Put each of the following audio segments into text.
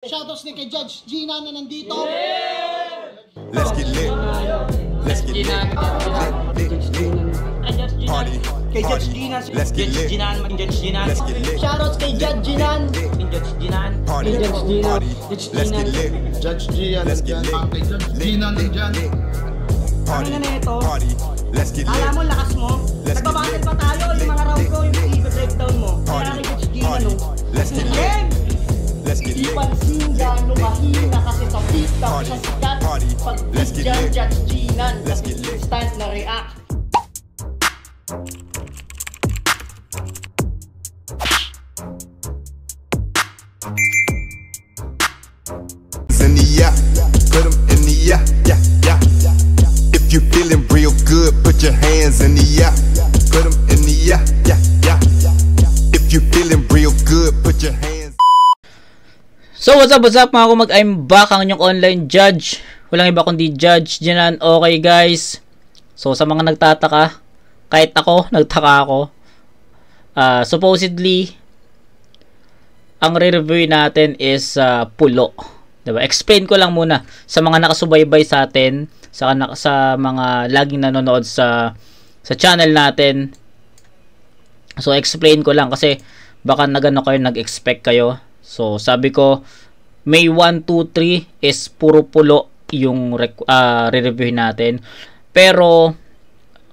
Shoutouts ni kay Judge Gina na nandito. Let's get lit. Let's get lit. Party. Kay Judge Gina. Let's get lit. Let's get lit. Shoutouts kay Judge Gina. Party. Party. Let's get lit. Judge Gian. Let's get lit. Kay Judge Gina nandyan. Party. Ano na ito? Party. Let's get lit. Alam mo, lakas mo. Let's get Nagbabattle lit. pa tayo. Yung mga round ko, yung i-breakdown mo. Party. Kaya kay Judge Gina, Party. no? Let's get lit. Game! Let's get Di lit. pansin gano'ng mahina kasi sa pista Party. siya sikat. Party. Pag Let's get dyan, lit. Judge Gina. Let's get lit. Instant na react. In the yeah, put 'em in the yeah, yeah, yeah. If you feeling real good, put your hands in the yeah, put 'em in the yeah, yeah, yeah. If you feeling real good, put your hands. So what's up mga kumag, I'm back, ang inyong online judge. Walang iba kundi Judge Gina. Okay guys, so sa mga nagtataka, kahit ako, nagtaka ako. Supposedly, ang re-review natin is Pulo. Diba? Explain ko lang muna sa mga nakasubaybay sa atin, sa mga laging nanonood sa channel natin. So explain ko lang kasi baka nagano kayo, nag-expect kayo. So sabi ko, May 1, 2, 3 is puro Pulo yung re-review natin. Pero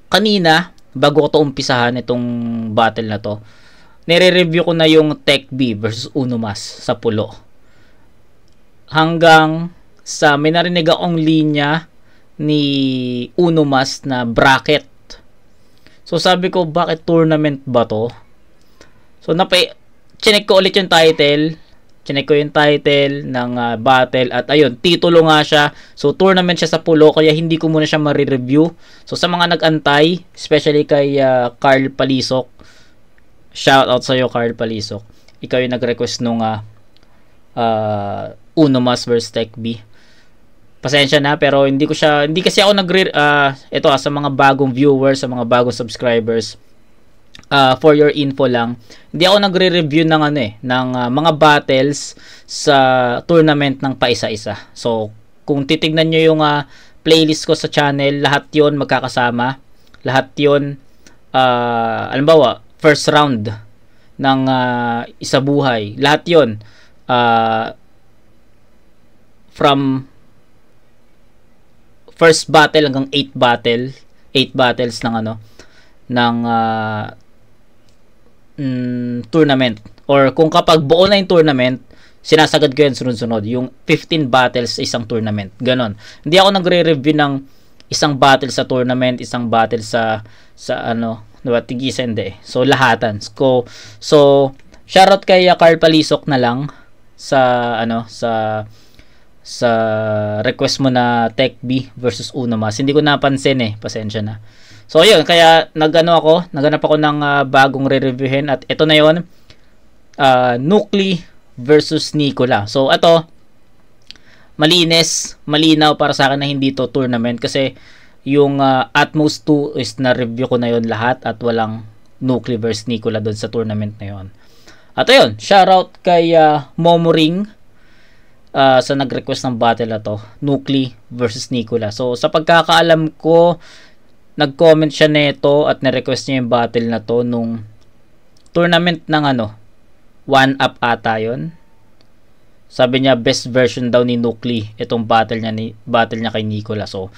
kanina, bago ko to umpisahan itong battle na to, nire-review ko na yung Tech B versus Unomas sa Pulo. Hanggang sa may narinig akong linya ni Unomas na bracket. So sabi ko, bakit tournament ba to? So chinek ko ulit yung title. Chinek ko yung title ng battle at ayun, titulo nga siya. So tournament siya sa Pulo, kaya hindi ko muna siya ma-review. So sa mga nag-antay, especially kay Carl Palisok, shout out sa iyo Carl Palisok. Ikaw yung nag-request nung Unomas vs Tech B. Pasensya na, pero hindi kasi ako ito sa mga bagong viewers, sa mga bagong subscribers. For your info lang, hindi ako nagre-review ng ng mga battles sa tournament ng paisa-isa. So, kung titignan nyo yung playlist ko sa channel, lahat 'yon magkakasama. Lahat 'yon halimbawa, first round ng isa buhay. Lahat 'yon from first battle hanggang 8 battles ng tournament. Or kung kapag buo na yung tournament, sinasagad ko yan sunod-sunod. Yung 15 battles sa isang tournament. Ganon. Hindi ako nagre-review ng isang battle sa tournament, isang battle sa diba, tigisa hindi. So, lahatan. So, shoutout kay Carl Palisok na lang sa request mo na Tech B versus Unomas. Hindi ko napansin pasensya na. So ayun, kaya naganap ako ng bagong re-reviewin at ito na yon, Nucli versus Nicola. So ito, malinaw para sa akin na hindi to tournament kasi yung Atmos 2 is na-review ko na yon lahat at walang Nucli versus Nicola doon sa tournament na yon. At ayun, shoutout kay Momoring sa nag-request ng battle na to, Nucli versus Nicola. So sa pagkakaalam ko, nag-comment siya nito at na-request niya yung battle na to nung tournament ng 1UP ata yun. Sabi niya best version daw ni Nucli itong battle niya kay Nicola. So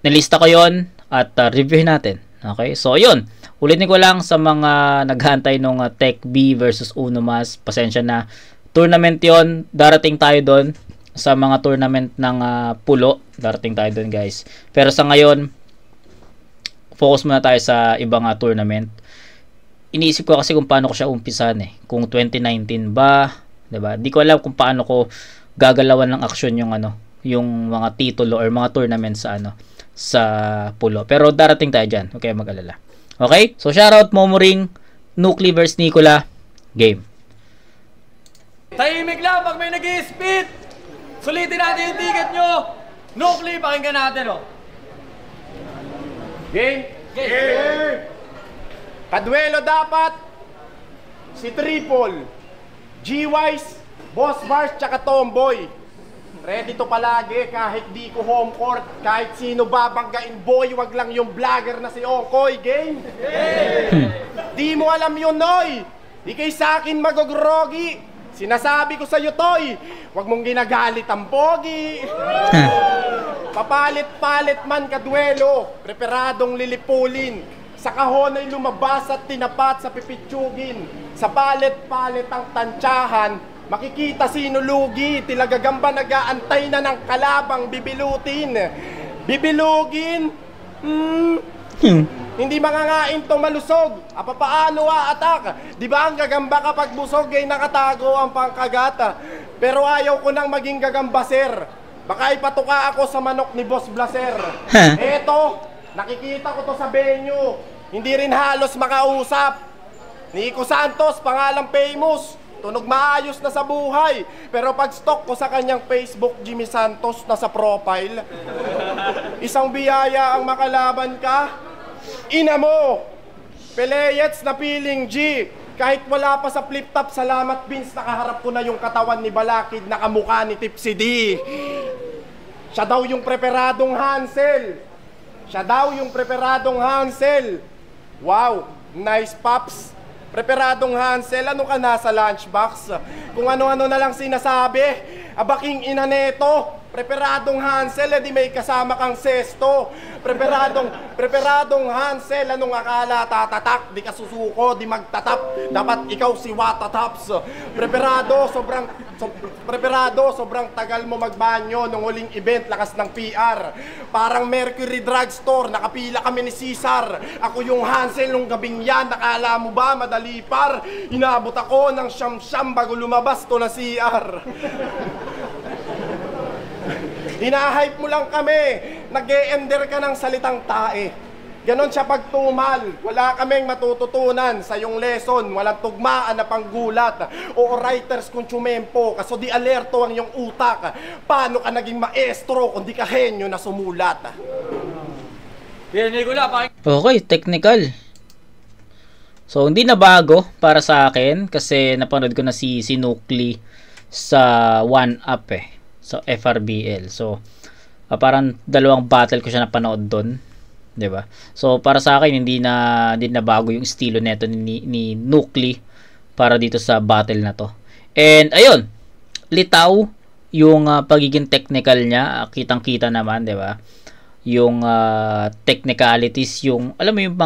nilista ko yon at review natin. Okay? So yun, ulitin ko lang sa mga naghahantay nung Tech B versus Unomas, pasensya na. Tournament yon, darating tayo doon sa mga tournament ng Pulo. Darating tayo doon guys. Pero sa ngayon, focus muna tayo sa ibang tournament. Iniisip ko kasi kung paano ko siya umpisan Kung 2019 ba, 'di ba? Di ko alam kung paano ko gagalawan ng aksyon yung mga titulo or mga tournament sa Pulo. Pero darating tayo diyan. Okay, mag-alala. Okay? So shoutout Momoring, Nucli vs Nicola. Game. Tahimik lang pag may nag-i-spit. Sulitin natin yung ticket nyo. Nucli, pakinggan natin Game? Game! Kaduelo dapat si Triple, G-Wise, Boss Mars tsaka Tomboy. Ready to palagi kahit di ko home court. Kahit sino babanggain boy, wag lang yung vlogger na si Okoy. Game? Di mo alam yun, Noy. Di kay sa akin magogrogi. Sinasabi ko sa'yo, Toy, wag mong ginagalit ang pogi. Papalit-palit man kadwelo, preparadong lilipulin. Sa kahon ay lumabas at tinapat sa pipitsugin. Sa palit-palit ang tansyahan, makikita sino lugi. Tila gagamba nag-aantay na ng kalabang bibilutin. Bibilugin? Hindi mangangain to malusog. Paano atak? Di ba ang gagamba kapag busog ay nakatago ang pangkagata? Pero ayaw ko nang maging gagamba, sir. Baka ipatuka ako sa manok ni Boss Blaser. Eto, nakikita ko to sa venue. Hindi rin halos makausap. Nico Santos, pangalang famous. Tunog maayos na sa buhay. Pero pag stalk ko sa kanyang Facebook, Jimmy Santos na sa profile. Isang biyaya ang makalaban ka. Ina mo! Peleyets na piling G. Kahit wala pa sa flip-top, salamat Vince, nakaharap ko na yung katawan ni Balakid na kamukha ni Tipsy D. Siya daw yung preparadong Hansel. Siya daw yung preparadong Hansel. Wow, nice pops. Preparadong Hansel, ano ka na sa lunchbox? Kung ano-ano na lang sinasabi. Abaking ina neto. Preparadong Hansel, edi may kasama kang sesto. Preparadong Hansel, anong akala tatatak? Di ka susuko, di magtatap. Dapat ikaw si Watataps. Preparado, sobrang tagal mo magbanyo nung huling event, lakas ng PR. Parang Mercury Drugstore, nakapila kami ni Cesar. Ako yung Hansel nung gabing yan, nakala mo ba madali par? Inabot ako ng siyam-siyam bago lumabas to na CR. Hinahype mo lang kami. Nag-e-ender ka ng salitang tae. Ganon siya pagtumal. Wala kaming matututunan sa iyong lesson. Walang tugmaan na panggulat. O writers kung tsumempo. Kaso di alerto ang iyong utak. Paano ka naging maestro kung di ka henyo na sumulat? Okay, technical. So, hindi na bago para sa akin kasi napanood ko na si Nukli sa 1UP sa FRBL. So, parang dalawang battle ko siya napanood doon, 'di ba? So, para sa akin hindi na bago yung estilo nito ni Nukli para dito sa battle na to. And ayun, litaw yung pagiging technical niya, kitang-kita naman, 'di ba? Yung technicalities, yung alam mo yung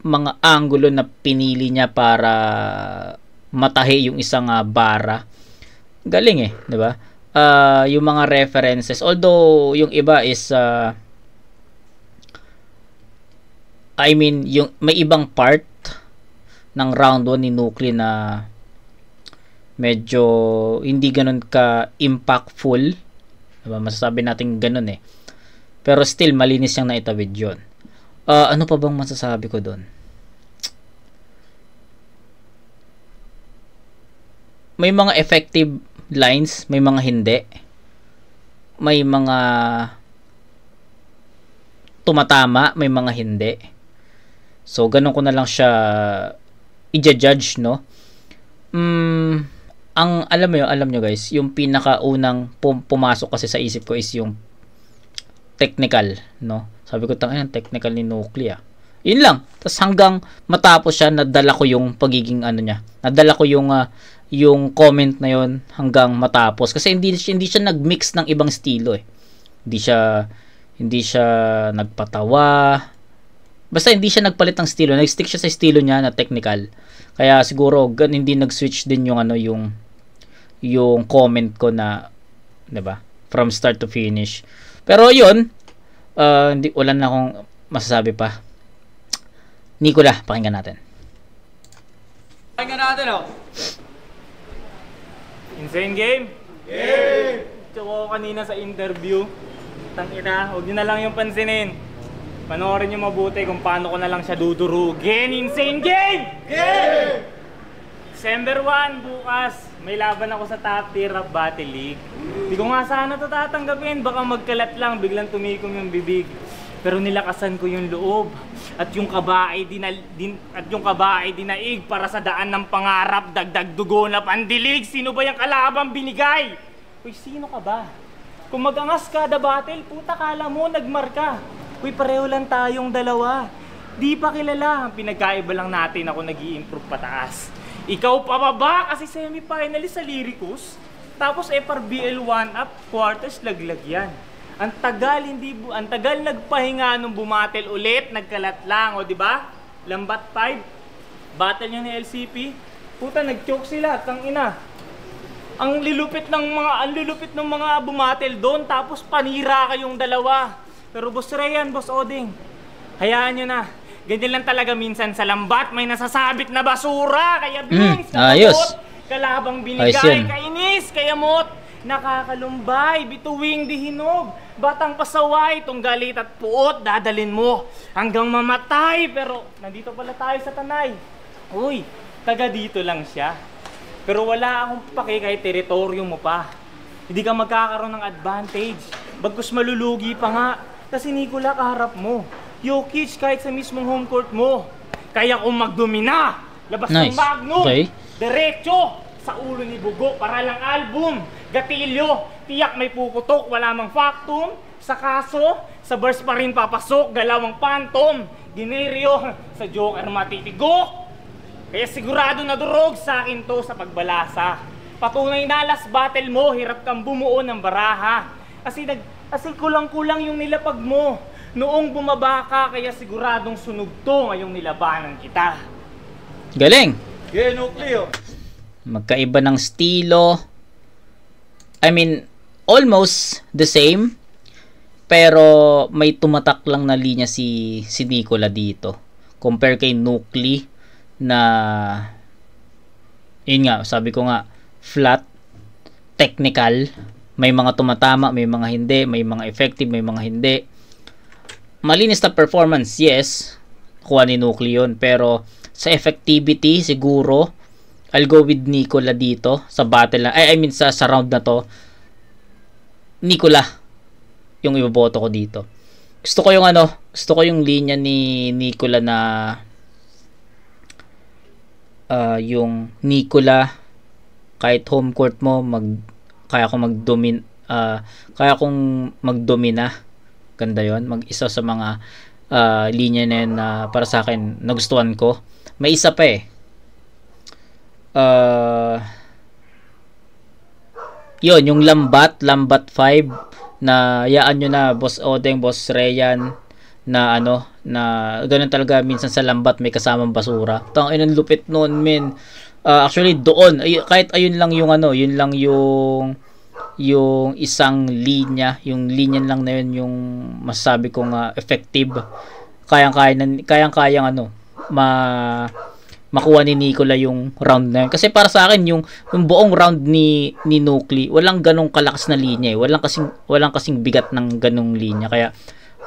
mga angulo na pinili niya para matahi yung isang bara. Galing 'di ba? Yung mga references, although yung iba is I mean yung may ibang part ng round 1 ni Nukli na medyo hindi ganun ka impactful, diba? Masasabi natin ganun pero still malinis siyang naitawid yun. Ano pa bang masasabi ko doon? May mga effective lines, may mga hindi. May mga tumatama, may mga hindi. So, ganun ko na lang siya i-judge, no? Ang alam nyo guys, yung pinakaunang pumasok kasi sa isip ko is yung technical, no? Sabi ko, tangina, technical ni Nukli, Yun lang. Tapos hanggang matapos siya, nadala ko yung pagiging niya. Nadala ko yung comment na yon hanggang matapos kasi hindi siya nagmix ng ibang estilo hindi siya nagpatawa, basta hindi siya nagpalit ng estilo, nag-stick siya sa estilo niya na technical, kaya siguro hindi nag-switch din yung comment ko na, 'di ba, from start to finish. Pero yun, wala na akong masasabi pa. Nicola, pakinggan natin. Insane game? Game! Tsaka kanina sa interview, tangina, huwag nyo na lang yung pansinin. Panoorin nyo mabuti kung paano ko na lang siya dudurugin. Insane game! Game! December 1, bukas, may laban ako sa top tier Rap Battle League. Di ko nga sana ito tatanggapin, baka magkalat lang, biglang tumikom yung bibig. Pero nilakasan ko yung loob. At yung kaba ay dinaig para sa daan ng pangarap, dagdag dugo na pandilig. Sino ba yung kalabang binigay? Uy, sino ka ba? Kung mag-angas kada battle, puta kala mo nagmarka. Uy, pareho lang tayong dalawa. Di pa kilala. Ang pinagkaiba lang natin ako nag-i-improve pataas. Ikaw pababa kasi semi-finalist sa Lyricus. Tapos FRBL 1-up, quarters laglag yan. Ang tagal nagpahinga nung bumatel ulit, nagkalat lang, o di ba? Lambat 5, battle nyo ni LCP. Puta, nag-choke sila, tangina. Ang lulupit ng mga bumatel doon, tapos panira kayong dalawa. Pero Boss Ryan, Boss Oding, hayaan nyo na. Ganyan lang talaga minsan sa lambat, may nasasabit na basura. Kaya Bings, ayos. Kalabang binigay, kainis, kaya mot. Nakakalumbay, bituwing di hinog. Batang pasaway, itong galit at puot, dadalin mo hanggang mamatay. Pero nandito pala tayo sa Tanay. Uy, taga dito lang siya. Pero wala akong pake kahit teritoryo mo pa. Hindi ka magkakaroon ng advantage. Bagkus malulugi pa nga. Kasi Nicola kaharap mo. Jokic kahit sa mismong home court mo. Kaya kung magdomina, labas ng Magnum. Okay. Diretso sa ulo ni Bugo para lang album. Gatilyo, tiyak may puputok, wala mang factum. Sa kaso, sa verse pa rin papasok, galawang phantom. Gineryo, sa Joker matitigo. Kaya sigurado na durog sa akin to sa pagbalasa. Patunay na last battle mo, hirap kang bumuo ng baraha. Kasi kulang-kulang yung nilapag mo. Noong bumaba ka, kaya siguradong sunog to ngayong nilabanan kita. Galing! Nucleo. Magkaiba ng estilo. I mean, almost the same. Pero may tumatak lang na linya si Nicola dito. Compare kay Nucleo na, yun nga, sabi ko nga, flat, technical. May mga tumatama, may mga hindi, may mga effective, may mga hindi. Malinis na performance, yes. Kuha ni Nucleo yun. Pero sa effectivity, siguro, I'll go with Nicola dito sa battle na, I mean sa round na to. Nicola yung iboboto ko dito. Gusto ko yung linya ni Nicola na yung Nicola kahit home court mo kaya kong magdomina. Ganda 'yon. Mag-isa sa mga linya na yun na para sa akin nagustuhan ko. May isa pa yun, yung lambat 5 na yaan nyo na Boss Odeng, Boss Ryan na na ganun talaga minsan sa lambat may kasamang basura. Tangin ang lupit noon, men. Actually doon kahit ayun lang yung yun lang yung isang linya, yung linya lang na yun yung masasabi kong effective. Kayang-kayang makuha ni Nicola yung round na yun. Kasi para sa akin yung buong round ni Nucleo, walang ganong kalakas na linya Walang kasing bigat ng ganong linya. Kaya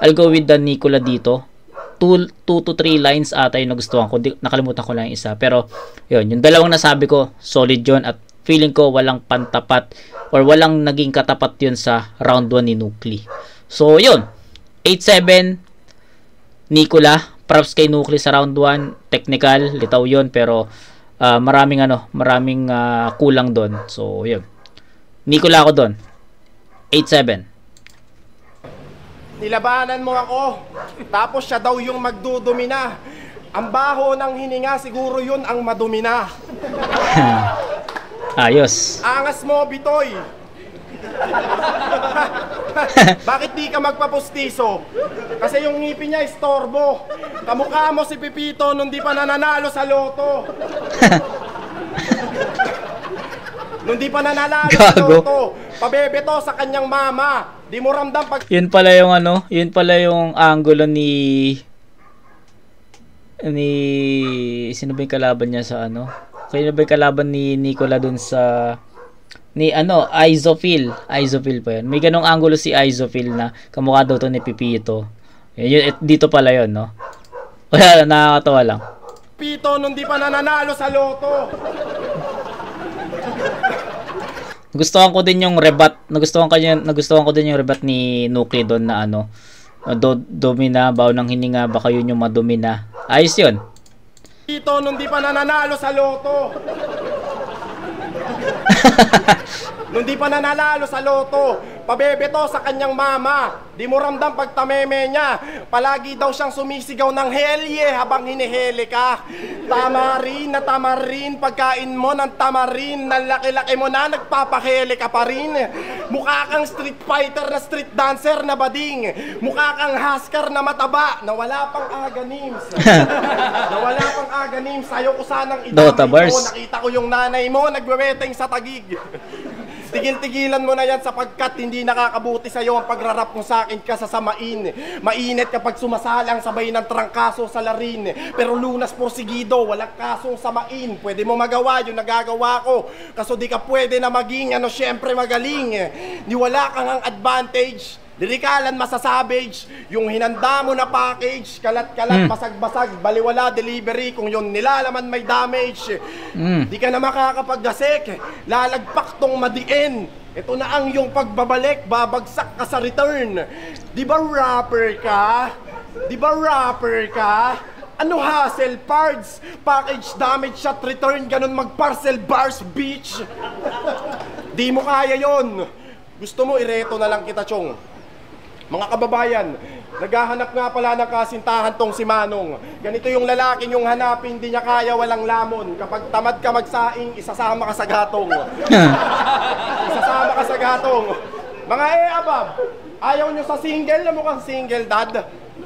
I'll go with the Nicola dito. 2 to 3 lines ata yung nagustuhan ko. Nakalimutan ko lang yung isa. Pero yun, yung dalawang nasabi ko, solid yun. At feeling ko walang pantapat or walang naging katapat yun sa round 1 ni Nucleo. So yun, 8-7 Nicola. Props kay Nucleo sa round 1. Technical, litaw yun. Pero maraming kulang doon. So yun, Nicola ako doon. 8-7. Nilabanan mo ako, tapos siya daw yung magdudumina. Ang baho ng hininga, siguro yun ang madumina. Ayos. Angas mo, Bitoy. Bakit di ka magpapustiso? Kasi yung ngipin niya istorbo. Kamukha mo si Pipito nung di pa nananalo sa loto. Nung di pa nananalo sa loto, pabebeto sa kanyang mama. Di mo ramdam pag... Yun pala yung angulo ni sino ba yung kalaban niya sa Sino ba yung kalaban ni Nicola dun sa Isophil pa yun. May ganong angulo si Isophil na kamukha daw to ni Pipito. Dito pala yun, no? Wala, nakakatawa lang. Pito nung di pa nananalo sa loto. Nagustuhan ko din yung rebat ni Nucleo doon na Domina, baon ng hininga, baka yun yung madomina. Ayos yun. Dito nung di pa nananalo sa loto. Nung di pa nananalo sa loto, pabebeto sa kanyang mama. Di mo ramdam pag tameme niya. Palagi daw siyang sumisigaw ng helye habang hinihele ka. Tamarin na tamarin, pagkain mo ng tamarin. Nang laki-laki mo na, nagpapahele ka pa rin. Mukha kang street fighter na street dancer na bading. Mukha kang husker na mataba, na wala pang aganims. Na wala pang aganims. Ayaw ko sanang Dota idamay bars. ko. Nakita ko yung nanay mo, nagweweteng sa tagig. Tigil-tigilan mo na yan sapagkat hindi nakakabuti sa'yo ang pagrarap mo sa akin kasasamain. Mainit kapag sumasalang sabay ng trangkaso sa larin. Pero lunas porsigido, walang kasong samain. Pwede mo magawa yung nagagawa ko. Kaso di ka pwede na maging syempre magaling. Di wala kang ang advantage. Lirikalan masasabage, yung hinanda mo na package, kalat-kalat, basag-basag, baliwala delivery, kung yung nilalaman may damage. Di ka na makakapaggasik, lalagpak tong madiin. Ito na ang yung pagbabalik, babagsak ka sa return. Di ba rapper ka? Di ba rapper ka? Ano hassle parts? Package damage at return, ganun mag-parcel bars, bitch. Di mo kaya yon. Gusto mo ireto na lang kita, chong. Mga kababayan, naghahanap nga pala ng kasintahan tong si Manong. Ganito yung lalaking yung hanapin, di niya kaya, walang lamon. Kapag tamad ka magsaing, isasama ka sa gatong. Isasama ka sa gatong. Mga abab, ayaw nyo sa single na mukhang single dad.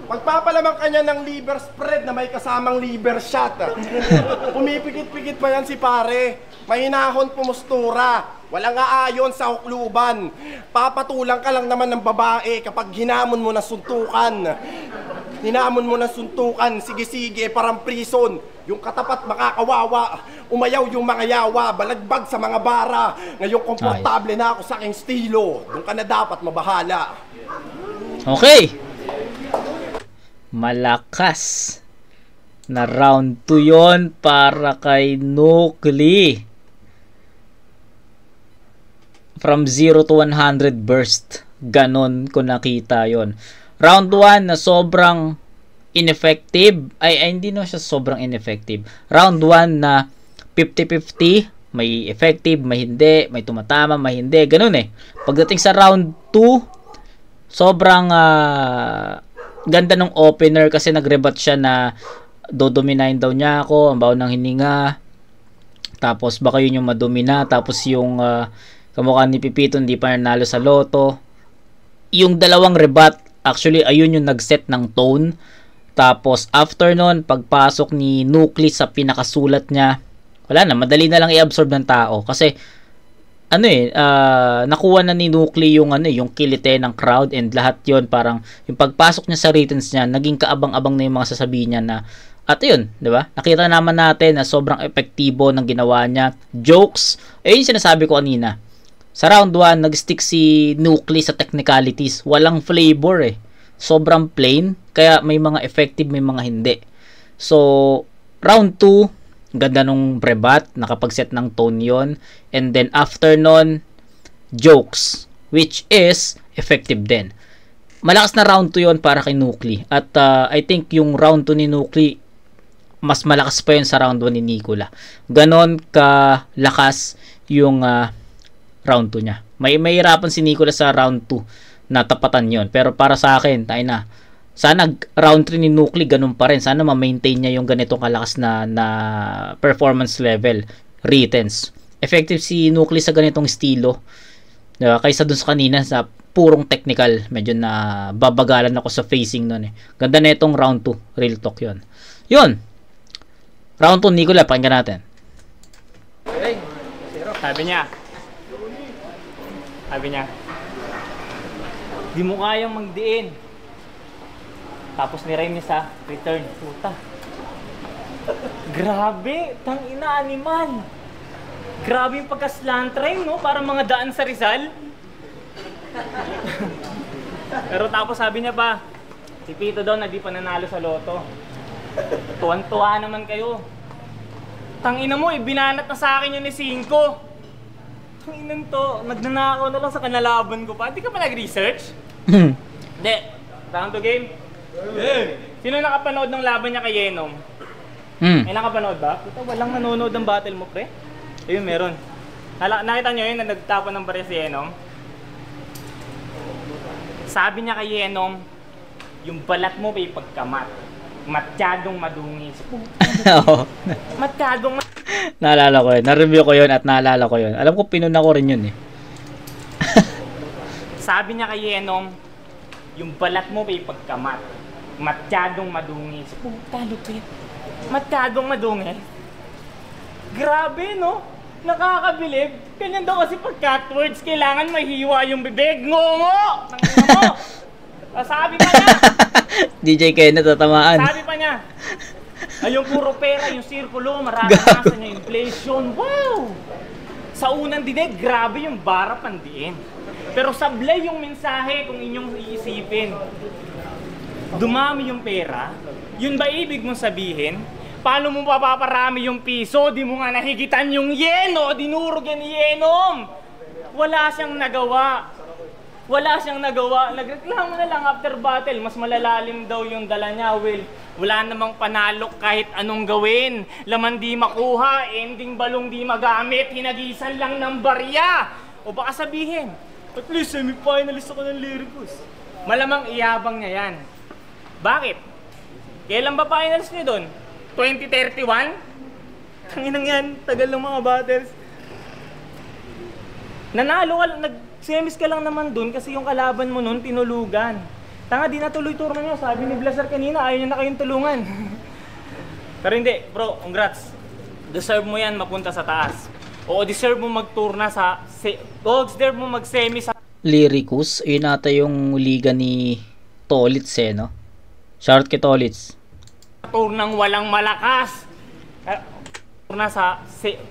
Pagpapalaman kanya ng liver spread na may kasamang liver shot. Pumipikit-pikit pa yan si pare. Mahinahon pumustura. Walang aayon sa hukluban. Papatulang ka lang naman ng babae kapag hinamon mo na suntukan. Hinamon mo na suntukan, sige-sige, parang prison. Yung katapat makakawawa. Umayaw yung mga yawa, balagbag sa mga bara. Ngayon komportable na ako sa aking estilo. Doon ka na dapat mabahala. Okay. Malakas na round 2 yon para kay Nukli. From 0 to 100 burst. Ganon ko nakita yon. Round 1 na sobrang ineffective. Ay hindi na siya sobrang ineffective. Round 1 na 50-50. May effective, may hindi. May tumatama, may hindi. Ganon eh. Pagdating sa round 2, sobrang ganda ng opener kasi nagrebat siya na dodominahin daw niya ako. Ang baon ng hininga. Tapos baka yun yung madomina. Tapos yung kamukha ni Pipito hindi pa nanalo sa loto. Yung dalawang rebat, actually ayun yung nagset ng tone. Tapos after nun, pagpasok ni Nukli sa pinakasulat niya, wala na, madali na lang i-absorb ng tao. Kasi nakuha na ni Nukli yung yung kilite ng crowd and lahat yon. Parang yung pagpasok niya sa writtens niya, naging kaabang-abang na yung mga sasabihin niya na at yun, di ba? Nakita naman natin na sobrang epektibo ng ginawa niya. Jokes, ayun yung sinasabi ko kanina. Sa round 1, nag-stick si Nukli sa technicalities. Walang flavor eh. Sobrang plain. Kaya may mga effective, may mga hindi. So, round 2, ganda nung brebat. Nakapag-set ng tone yon. And then, after nun, jokes. Which is effective din. Malakas na round 2 yon para kay Nukli. At I think yung round 2 ni Nukli, mas malakas pa yun sa round 1 ni Nicola. Ganon kalakas yung round 2 niya. May hirapan si Nicolas sa round 2 na tapatan yon. Pero para sa akin, tayo na. Sana round 3 ni Nukli ganun pa rin. Sana ma-maintain niya yung ganitong kalakas na performance level. Writtens. Effective si Nukli sa ganitong estilo. Diba? Kaysa dun sa kanina sa purong technical. Medyo na babagalan ako sa facing nun eh. Ganda na itong round 2. Real talk yon. Yun. Round 2 Nicola, pakinggan natin. Sabi niya, di mo kayang magdiin. Tapos nirime niya sa return. Puta. Grabe, tangina animal. Grabe yung pagka-slant rhyme, no? Parang mga daan sa Rizal. Pero tapos sabi niya pa, si Pito daw na di pa nanalo sa loto. Tuwan-tuwa naman kayo. Tangina mo, binanat na sa akin yun ni 5. Tanginan to, nagnanakaw na lang sa kanalaban ko pa. Hindi ka pa nag-research? Hindi. Round 2 game? Sino nakapanood ng laban niya kay Yenom? May nakapanood ba? Puta, walang nanonood ng battle mo, pre. Ayun, meron. Nakita nyo yun na nagtapon ng barya si Yenom? Sabi niya kay Yenom, yung balat mo may pagkamat. Matyadong madungis. Oo. Matyadong Naalala ko yun. Na-review ko yun at naalala ko yun. Alam ko, pinuna ko rin yun eh. Sabi niya kay Yenom, yung balat mo may pagkamat. Matyadong madungis. Puta, lupit. Matyadong madungis. Grabe, no? Nakakabilib. Ganyan daw kasi pag cut words, kailangan mahiwa yung bibig. Ngongo! Nangina mo! Sabi pa niya! DJ Kenneth tatamaan. Sabi pa niya, ay yung puro pera, yung sirkulo, mararanasan niya inflation. Wow! Sa unang dinig, grabe yung bara pandiin. Pero sablay yung mensahe kung inyong iisipin. Dumami yung pera, yun ba ibig mong sabihin? Paano mo papaparami yung piso? Di mo nga nahigitan yung yeno, dinurog yan ni Yenom. Wala siyang nagawa. Wala siyang nagawa. Nagreklamo na lang after battle. Mas malalalim daw yung dala niya. Well, wala namang panalok kahit anong gawin. Laman di makuha, ending balong di magamit. Hinagisan lang ng barya. O baka sabihin, at least semi-finalist ako ng Lyricus. Malamang iyabang niya yan. Bakit? Kailan ba finals niyo doon? 2031? Tanginang yan, tagal ng mga battles. Nanalo ka, nag-semis ka lang naman doon kasi yung kalaban mo noon tinulugan. Tanga, di natuloy tournament niya. Sabi ni Blazer kanina, ayaw niya na kayong tulungan. Pero hindi, bro, congrats. Deserve mo yan mapunta sa taas. Oo, deserve mo mag-tourna sa... deserve mo mag-semi sa... Lyricus, yun ata yung liga ni Tolitz eh, no? Shoutout kay Tolitz. Turnang walang malakas. Turna sa...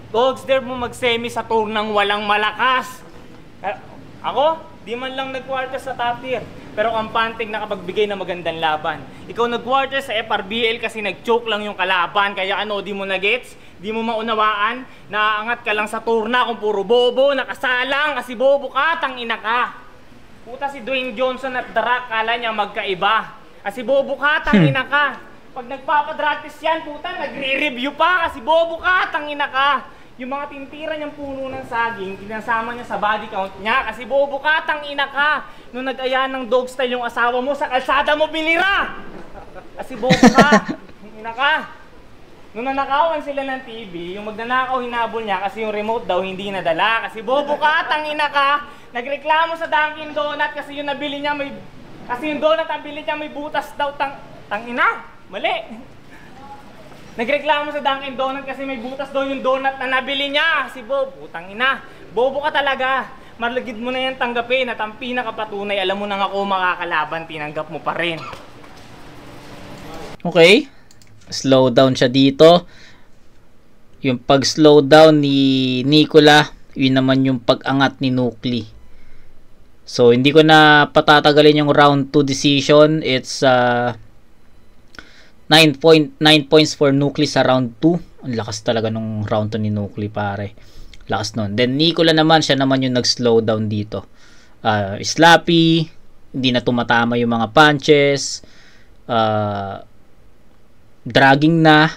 deserve mo mag-semi sa turnang walang malakas. Ako, di man lang nag-quarter sa top tier. Pero kampantig nakapagbigay ng magandang laban. Ikaw nag-quarter sa FRBL kasi nag-choke lang yung kalaban. Kaya ano, di mo na-gets? Di mo maunawaan? Naaangat ka lang sa turna kung puro bobo, nakasalang kasi bobo ka, tangina ka. Puta si Dwayne Johnson at The Rock, kala niya magkaiba. Kasi bobo ka, tangina ka. Pag nagpapadratis yan, puta, nagre-review pa kasi bobo ka, tangina ka. Yung mga tintira niyang puno ng saging, kinasama niya sa body count niya kasi bobo ka, tangina ka. Nung nag-aya ng dog style yung asawa mo, sa kalsada mo binira. Kasi bobo ka, tangina ka. Nung nanakawan sila ng TV, yung magnanakaw hinabol niya kasi yung remote daw hindi nadala. Kasi bobo ka, tangina ka. Nagreklamo sa Dunkin Donut kasi yung nabili niya may... Kasi yung donut ang bili niya may butas daw, tangina. Mali. Nagreklamo sa Dunkin Donut kasi may butas daw yung donut na nabili niya. Si Bob, putang ina. Bobo ka talaga. Marligid mo na yan tanggapin at ang pinakapatunay, alam mo nang ako makakalaban, tinanggap mo pa rin. Okay. Slow down siya dito. Yung pag-slow down ni Nicola, yun naman yung pag-angat ni Nucli. So, hindi ko na patatagalin yung round 2 decision. It's 9 points for Nucli sa round 2. Ang lakas talaga nung round 2 ni Nucli, pare. Lakas nun. Then, Nicola naman, siya naman yung nag-slow down dito. Slappy, hindi na tumatama yung mga punches. Dragging na.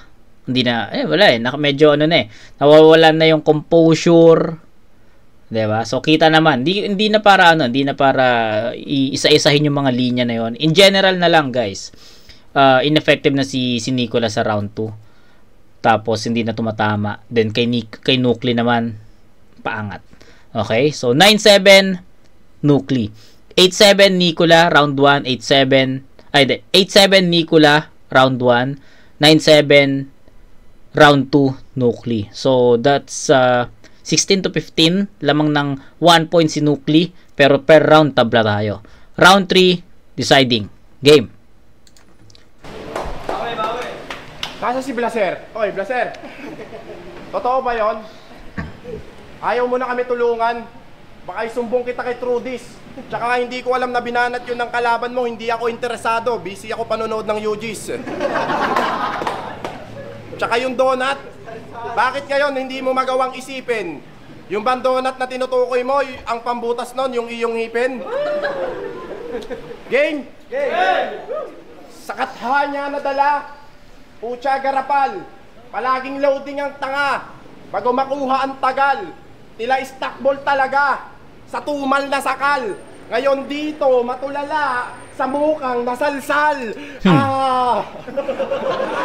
Hindi na, wala medyo ano na nawawalan na yung composure. Diba? So, kita naman. Hindi na para isa-isahin yung mga linya na yon. In general na lang, guys. Ineffective na si Nicola sa round 2. Tapos, hindi na tumatama. Then, kay Nucli naman, paangat. Okay? So, 9-7, Nucli. 8-7, Nicola, round 1. 8-7, Nicola, round 1. 9-7, round 2, Nucli. So, that's 16-15. Lamang ng 1 point si Nucli. Pero per round, tabla tayo. Round 3, deciding. Game. Kasa si Blazer. Oy, Blazer. Totoo ba yon? Ayaw mo na kami tulungan. Baka isumbong kita kay Trudis. Tsaka hindi ko alam na binanat yun ng kalaban mo. Hindi ako interesado. Busy ako panonood ng UGs. Tsaka yung donut. Bakit ngayon hindi mo magawang isipin? Yung bang donut na tinutukoy mo, ang pambutas nun, yung iyong ngipin? Game? Game! Sa katha niya nadala, putya garapal, palaging loading ang tanga, bago makuha ang tagal, tila stockball talaga, sa tumal na sakal, ngayon dito matulala, sa mukhang nasalsal.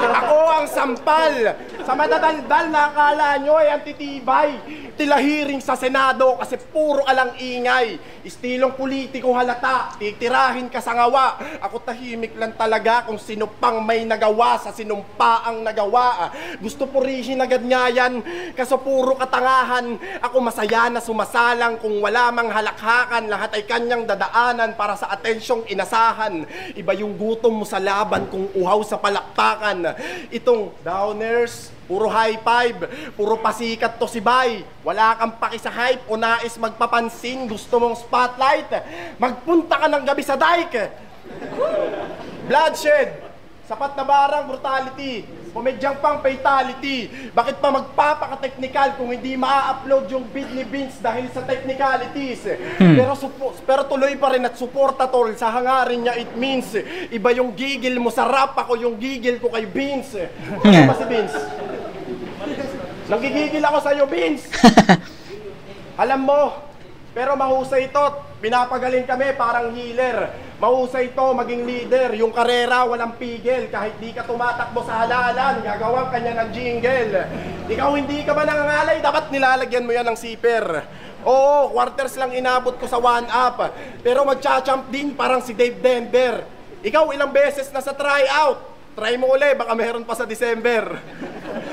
Ako ang sampal. Sa madadaldal na akala nyo ay antitibay. Tila hearing sa Senado kasi puro alang ingay. Istilong politiko halata, titirahin ka sa ngawa. Ako tahimik lang talaga kung sino pang may nagawa sa sinumpa ang nagawa. Gusto purihin agad nga yan, kaso puro katangahan. Ako masaya na sumasalang kung wala mang halakhakan. Lahat ay kanyang dadaanan para sa atensyong inasahan. Iba yung gutom mo sa laban kung uhaw sa palakpakan. Itong downers, puro high five, puro pasikat to si Bay. Wala kang paki sa hype o nais magpapansin, gusto mong spotlight, magpunta ka ng gabi sa dike. Bloodshed, sapat na barang brutality, komedyang pang fatality. Bakit pa magpapaka-technical kung hindi maa-upload yung beat ni Vince dahil sa technicalities? Pero tuloy pa rin at suporta tol sa hangarin niya, it means iba yung gigil mo sa rap, ako yung gigil ko kay Vince. Ano ba si Vince? Nanggigigil ako sa'yo, Vince. Alam mo, pero mahusay ito, pinapagaling kami parang healer. Mahusay ito maging leader, yung karera walang pigil. Kahit di ka tumatakbo sa halalan, gagawan kanya ng jingle. Ikaw hindi ka ba nangangalay, dapat nilalagyan mo yan ng siper. Oo, quarters lang inabot ko sa 1-up, pero magcha-champ din parang si Dave Denver. Ikaw ilang beses na sa tryout, try mo uli, baka meron pa sa December.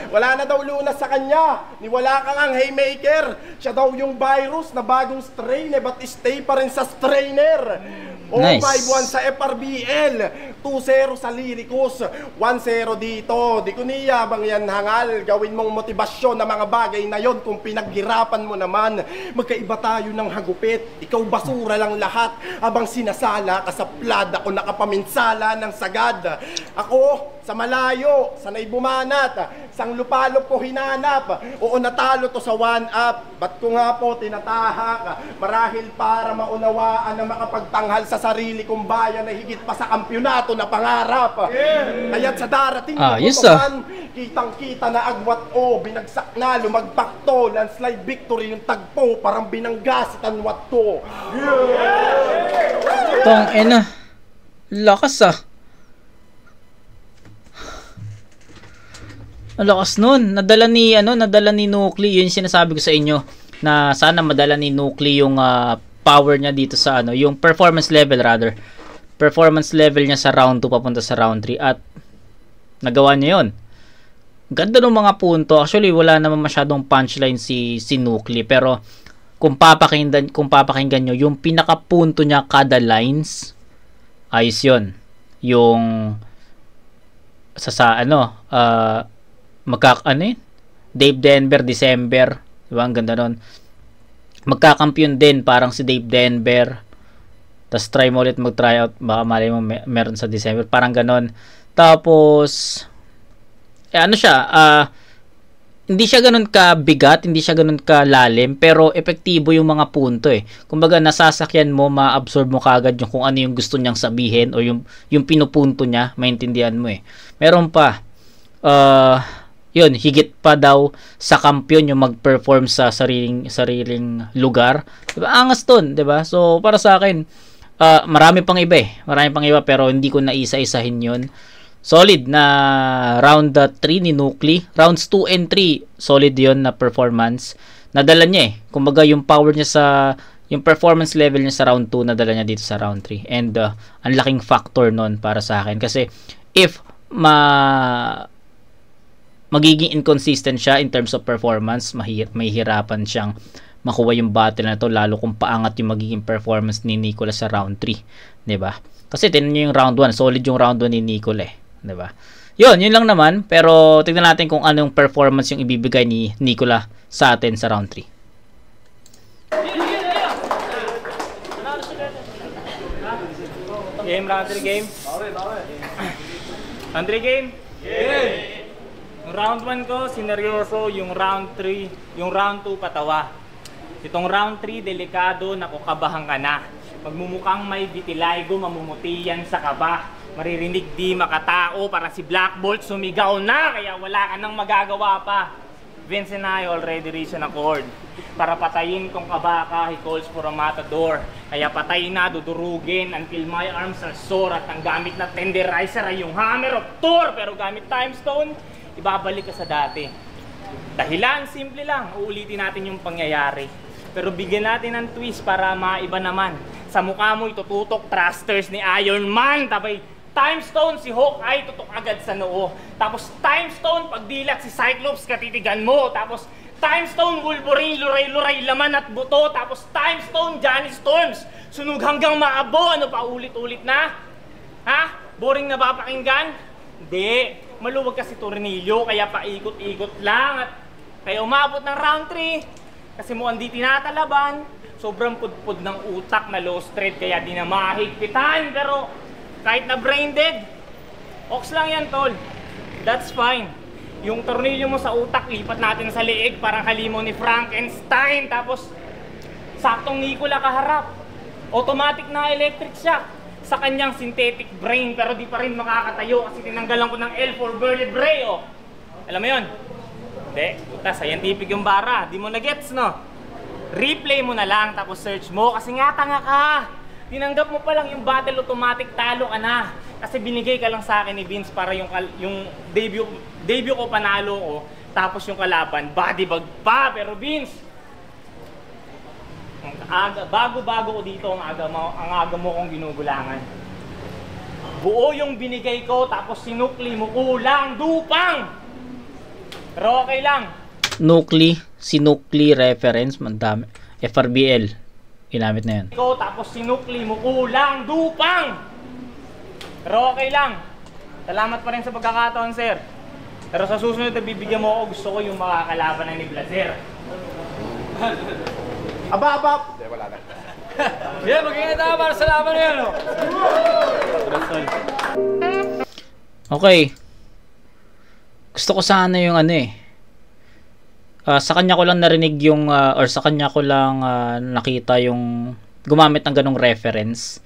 Wala na daw lunas sa kanya, ni wala kang ang haymaker. Siya daw yung virus na bagong strain, but stay pa rin sa strainer. O Nice. 5-1 sa FRBL, 2-0 sa Lyricus, 1-0 dito. Di ko niyabang yan hangal, gawin mong motibasyon na mga bagay na yon kung pinaghirapan mo naman. Magkaiba tayo ng hagupit, ikaw basura lang lahat, habang sinasala ka sa plad, ako nakapaminsala ng sagad. Ako, sa malayo, sanay bumanat, sang lupalop ko hinanap, oo natalo to sa 1-up, ba't ko nga po tinatahak, marahil para maunawaan na makapagtanghal sa sarili kong bayan na higit pa sa kampyonato na pangarap. Kaya't sa darating na kitang-kita na agwat o, binagsak na, lumagpak to, landslide victory yung tagpo, parang binanggasitan wat to. Tong ena. Lakas ah. Ang lakas nun. Nadala ni Nuclei, yun yung sinasabi ko sa inyo na sana madala ni Nuclei yung power niya dito sa yung performance level rather. Performance level niya sa round 2 papunta sa round 3 at nagawa niya yun. Ganda ng mga punto. Actually, wala naman masyadong punchline si Nuclei, pero kung papakinggan nyo, yung pinakapunto niya kada lines, ayos yun. Yung Dave Denver, December, diba? Ang ganda nun. Magkakampiyon din parang si Dave Denver, tapos try mo ulit mag-tryout, baka malay mo meron sa December, parang ganon. Tapos hindi siya ganun kabigat, hindi siya ganun kalalim, pero epektibo yung mga punto eh. Kumbaga nasasakyan mo, ma-absorb mo kagad yung kung ano yung gusto niyang sabihin o yung pinupunto niya, maintindihan mo eh. Meron pa yun, higit pa daw sa kampiyon yung mag-perform sa sariling lugar. Diba? Angas dun, diba? So, para sa akin, marami pang iba eh. Marami pang iba, pero hindi ko na isa-isahin yun. Solid na round 3 ni Nuclei. Rounds 2 and 3, solid yun na performance. Nadala niya eh. Kumbaga, yung power niya yung performance level niya sa round 2, nadala niya dito sa round 3. And, ang laking factor nun para sa akin. Kasi, if magiging inconsistent siya in terms of performance, may hirapan siyang makuha yung battle na to, lalo kung paangat yung magiging performance ni Nicolas sa round 3, diba? Kasi tingnan niyo yung round 1, solid yung round 1 ni Nicolas, diba? Yun lang naman, pero tignan natin kung anong performance yung ibibigay ni Nicolas sa atin sa round 3. Game, round 3 game. Round 3 game? Yung round 1 ko, sineryoso. Yung round 3, yung round 2, patawa. Itong round 3, delikado, nakukabahan ka na. Magmumukhang may vitiligo, mamumuti yan sa kaba. Maririnig di makatao, para si Black Bolt sumigaw na, kaya wala ka nang magagawa pa. Vince and I already reached an accord. Para patayin tong kabaka, he calls for a matador. Kaya patayin na, dudurugin until my arms are sore. At ang gamit na tenderizer ay yung Hammer of Thor. Pero gamit Time Stone, ibabalik ka sa dati. Dahilan, simple lang, uulitin natin yung pangyayari. Pero bigyan natin ng twist para maiba naman. Sa mukha mo itututok thrusters ni Iron Man. Tapay Time Stone si Hawkeye tutok agad sa noo. Tapos Time Stone pagdilat si Cyclops katitigan mo. Tapos Time Stone Wolverine luray-luray laman at buto. Tapos Time Stone Johnny Storms sunog hanggang maabo. Ano pa ulit-ulit na? Ha? Boring na ba pakinggan? Hindi. Maluwag kasi tornilyo kaya paikot-ikot lang at kaya umabot ng round 3 kasi mukhang di tinatalaban. Sobrang pudpud ng utak na low thread kaya di na mahigpitan. Pero kahit na brain dead, ox lang yan tol. That's fine. Yung tornilyo mo sa utak, lipat natin sa leeg parang halimaw ni Frankenstein. Tapos saktong Nicola kaharap. Automatic na electric shock sa kanyang synthetic brain pero di pa rin makakatayo kasi tinanggalan ko ng L4 vertebrae. Oh. Alam mo yun? Hindi. Puta, scientific yung bara. Di mo na gets, no? Replay mo na lang tapos search mo kasi nga tanga ka. Tinanggap mo pa lang yung battle automatic, talo ka na. Kasi binigay ka lang sa akin ni Vince para yung debut ko panalo ko. Tapos yung kalaban, body bag pa. Pero Vince, bago-bago ko dito ang aga mo kong ginugulangan. Buo yung binigay ko tapos sinukli mo kulang, dupang. Pero okay lang. Sinukli reference, mandami. FRBL, ginamit na yan. Tapos sinukli mo kulang, dupang. Pero okay lang. Salamat pa rin sa pagkakataon, sir. Pero sa susunod na bibigyan mo ako, gusto ko yung makakalaban na ni Blazer. Aba! Hindi, wala na. Yeah, magiging tayo para sa laban na yan, no? Okay. Gusto ko sana yung ano eh. Sa kanya ko lang narinig yung or sa kanya ko lang nakita yung gumamit ng ganong reference.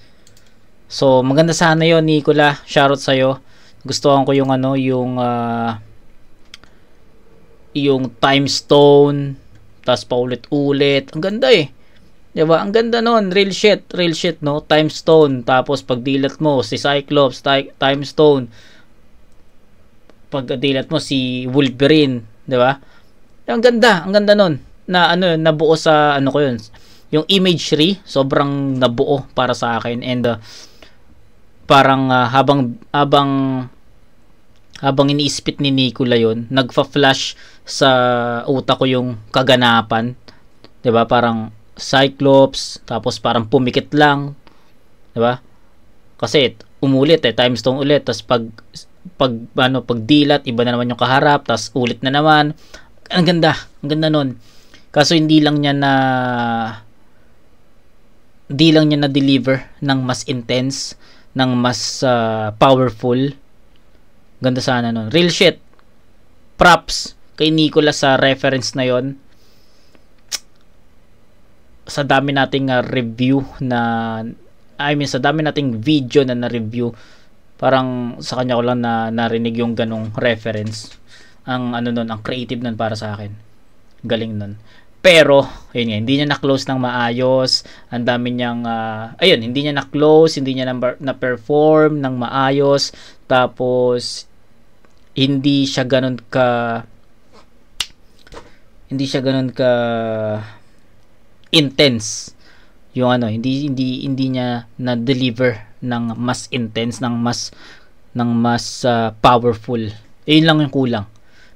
So maganda sana yon, Nicola. Shoutout sa'yo. Gustuhan ko yung ano, yung Time Stone, tapos paulit-ulit. Ang ganda eh. 'Di ba? Ang ganda noon. Real shit, no? Time Stone, tapos pagdilat mo si Cyclops, Time Stone. Pagdilat mo si Wolverine, 'di ba? Ang ganda nun. Na ano, nabuo sa ano ko yun. Yung imagery, sobrang nabuo para sa akin and parang habang iniispit ni Nicola yun, nagfa-flash sa utak ko yung kaganapan. 'Di ba? Parang Cyclops, tapos parang pumikit lang. 'Di ba? Kasi umulit Time Stone ulit, tapos pagdilat, iba na naman yung kaharap, tapos ulit na naman. Ang ganda nun. Kaso hindi lang niya na-deliver ng mas intense, ng mas powerful. Ganda sana nun. Real shit. Props kay Nicola sa reference na yon. Sa dami nating review sa dami nating video na na-review, parang sa kanya ko lang narinig yung ganong reference. Ang ang creative nun para sa akin. Galing nun. Pero, ayun nga, hindi niya na-close ng maayos. Ang dami niyang, hindi niya na-close, hindi niya na-perform ng maayos. Tapos, hindi siya ganun ka intense. Yung hindi niya na-deliver ng mas intense, ng mas powerful. Ayun lang yung kulang.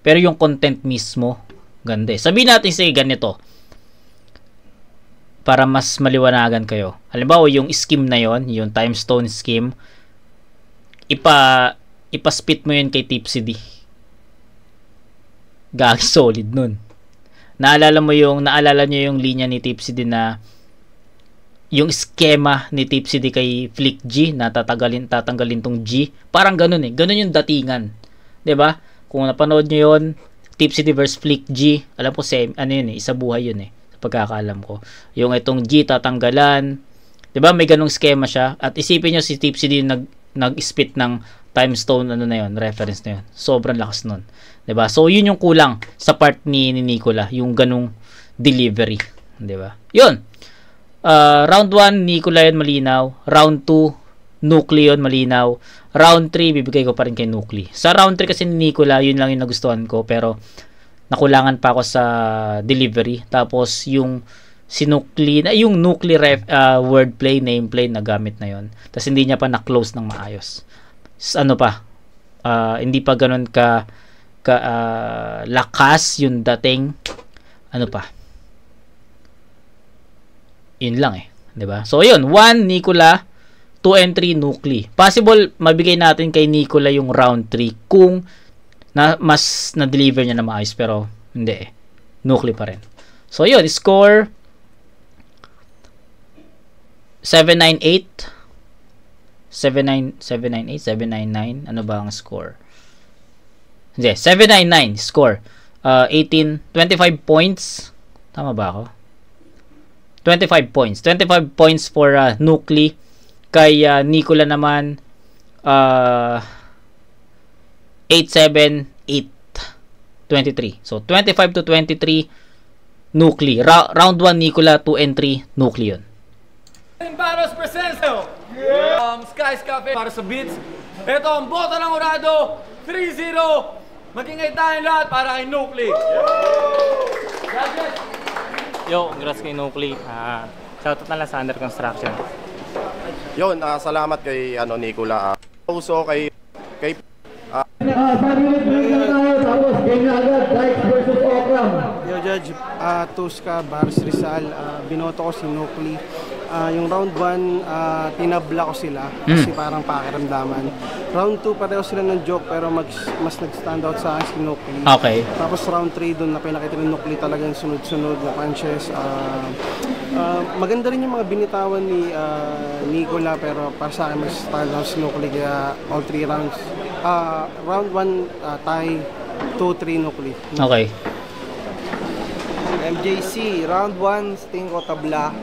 Pero yung content mismo, ganda eh. Sabihin natin say ganito, para mas maliwanagan kayo. Halimbawa, yung scheme na yon, yung Time Stone scheme, ipa-spit mo yun kay Tipsy D. Gagi solid nun. Naalala niyo yung linya ni Tipsy D na yung schema ni Tipsy D kay Flick G na tatanggalin tong G. Parang ganun eh. Ganun yung datingan. 'Di ba? Kung napanood nyo yun, Tipsy D vs Flick G, alam ko isa buhay yun eh, sa pagkakaalam ko. Yung itong G tatanggalan, 'Di ba? May ganung schema siya. At isipin niyo si Tipsy din nag-spit ng time stone ano na 'yon, reference na 'yon. Sobrang lakas nun. 'Di ba? So yun yung kulang sa part ni Nicola, yung ganung delivery, 'di ba? 'Yun. Round 1 Nicola yun malinaw. Round 2 Nucleo yun malinaw. Round 3 bibigay ko pa rin kay Nucleo. Sa round 3 kasi ni Nicola, yun lang yung nagustuhan ko, pero nakulangan pa ako sa delivery. Tapos yung si Nucleo, yung Nucleo wordplay, nameplay na gamit na yun. Tapos hindi niya pa na-close ng maayos. Ano pa? Hindi pa ganun ka lakas yung dating. Ano pa? Yun lang eh, 'di ba? So yun, 1 Nicola, 2 and 3 Nucleo. Possible mabigay natin kay Nicola yung round 3 kung mas na-deliver niya na maayos, pero hindi eh. Nucleo pa rin. So yun, score 798 798 799. Ano ba ang score? Hindi, 799 score. 25 points. Tama ba ako? 25 points. 25 points for Nucleo. Kay Nicola naman 878 23. So 25 to 23 Nucleo. Round 1 Nicola, 2 and 3 Nucleo yun. Battles presents Sky's Cafe para sa Beats. Ito ang boto ng Urado, 3-0. Magingay tayong lahat para kay Nucleo. Yo, congrats kay Nucleo. Shoutout na lang sa Under Construction. Yun, salamat kay Nicola. Also kay Yo, Judge, Tuska, Bars Rizal, binoto ko si Nucleo. Yung round 1, tinabla ko sila kasi parang pakiramdaman. Round 2, pareho sila ng joke pero mas nag-stand out sa akin si Nucleo. Okay. Tapos round 3, doon na pinakita ng Nucleo talagang sunod-sunod na punches. Maganda rin yung mga binitawan ni Nicola, pero para sa akin mas stand out si Nucleo kaya all 3 rounds. Round 1, tie, 2-3 Nucleo. Okay. MJC, round 1, tingin ko tabla.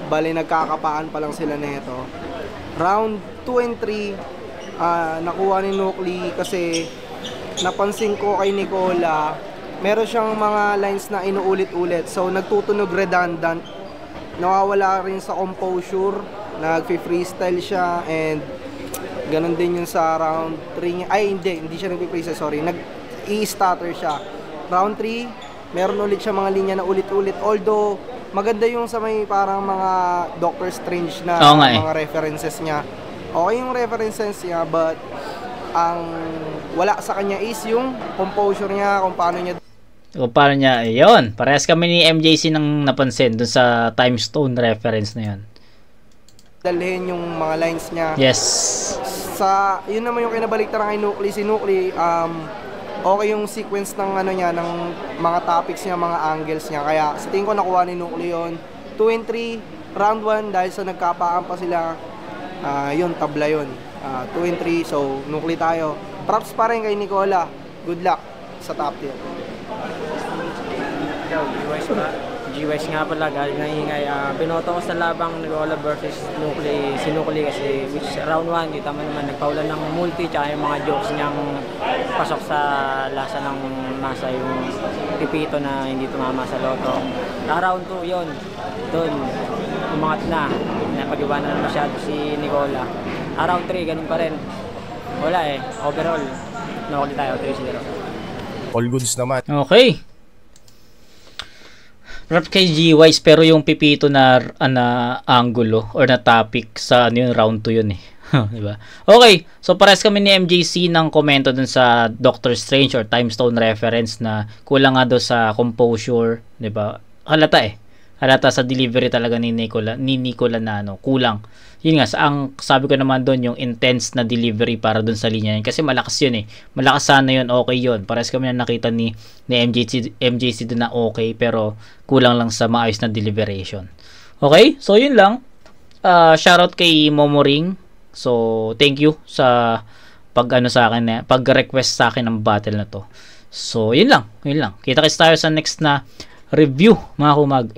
Bali, nagkakapaan pa lang sila nito. Round 2 and 3, nakuha ni Nucleo kasi napansin ko kay Nicola, meron siyang mga lines na inuulit-ulit. So, nagtutunog redundant. Nawawala rin sa composure. Nag-freestyle siya and ganun din yun sa round 3 niya. Ay, hindi siya nag-freestyle, sorry. Nag-i-stutter siya. Round 3, meron ulit siya mga linya na ulit-ulit. Although, maganda yung sa may parang mga Doctor Strange na mga references niya. Okay yung references niya, but ang wala sa kanya is yung composure niya, kung paano niya. Yun. Parehas kami ni MJC nang napansin dun sa Time Stone reference na yun. Dalhin yung mga lines niya. Yes. Yun naman yung kinabaliktaran kay Nucleo. Si Nucleo, okay yung sequence ng ng mga topics niya, mga angles niya. Kaya sa tingin ko nakuha ni Nucleo yun. 2 and 3, round 1 dahil sa nagkapaan pa sila. Yun, tabla yun. 2 and 3, so Nucleo tayo. Props pa rin kay Nicola. Good luck sa top tier. G-Wise nga pala, galing na ingay. Binoto ko sa labang Nicola versus Nucleo, si Nucleo kasi which round 1, kita mo naman nagpaulan ng multi tsaka yung mga jokes niyang pasok sa lasa ng masa, yung pipito na hindi tumama sa loto. Round 2 yun, doon umangat na, napag-iwanan na masyado si Nicola. Round 3, ganun pa rin. Wala eh, overall, Nucleo tayo, 3-0. all goods naman. Okay. Rap kay G-Wise, pero yung pipito na angulo or na topic sa round 2 yun eh. Diba? Okay, so pares kami ni MJC ng komento dun sa Doctor Strange or Time Stone reference na kulang nga daw sa composure, diba? Halata sa delivery talaga ni Nicola na kulang. Yun nga, ang sabi ko naman doon yung intense na delivery para doon sa linya yun. Kasi malakas yun eh. Malakas sana yun, okay yun. Parehas kami na nakita ni MJC doon na okay, pero kulang lang sa maayos na deliberation. Okay, so yun lang. Shoutout kay Momoring. So, thank you sa pag-request sa akin ng battle na to. So, yun lang. Kita-kits tayo sa next na review, mga kumag,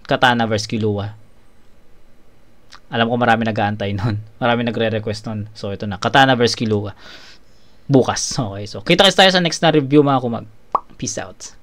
Katana vs Killua. Alam ko marami nag-aantay nun. Marami nagre-request nun. So, ito na. Katana vs Killua. Bukas. Okay. So, kita-kits tayo sa next na review mga kumag. Peace out.